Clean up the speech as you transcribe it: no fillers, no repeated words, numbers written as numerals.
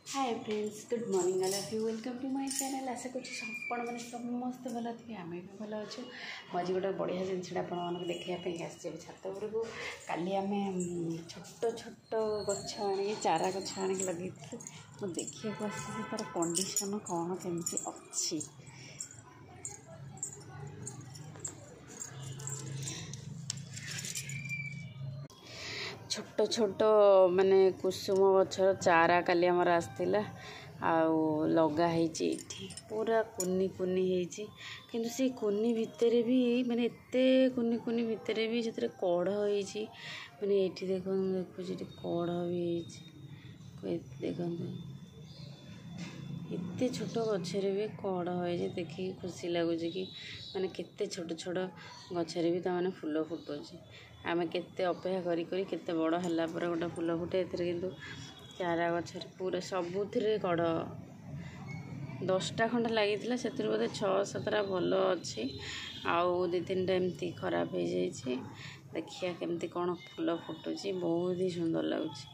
Hi friends, good morning all of you. Welcome to my channel. आशा करछि आपण मैंने समस्त भल थे, आम भी भल अच्छे। मुझे गोटे बढ़िया जिनसा आपण देखापी आसो छात उपरक। काली आम छोट छोट गछ आनी चारा गछ आनी लगे देखा आस तार कंडीशन कौन केमती अच्छी। छोट छोट माने कुसुम गछर चारा काली आमर आसला लगाई पूरा कुनी कुनी होती, किंतु से कुनी भितर भी माने एते कुनी कुनी भितर भी से कढ़ होती। माने ये देखो कढ़ भी देखो एते छोट गचर भी कढ़ हो देखिए खुशी लगुच कि माने केते छोट छोट गचर भी तमाने फूल फुटुची। आमे केते अपेक्षा करी केते बड़ हला पर गोटे फूल फुटे एथरे किंतु चारा गचर पूरा सबुथिरे कढ़ 10टा खंड लगी से बोधे 6-7टा भल अच्छी आउ 2-3टा एमती खराब हो जाइए। देखिए केमती कौन फूल फुटुची, बहुत ही सुंदर लगुच।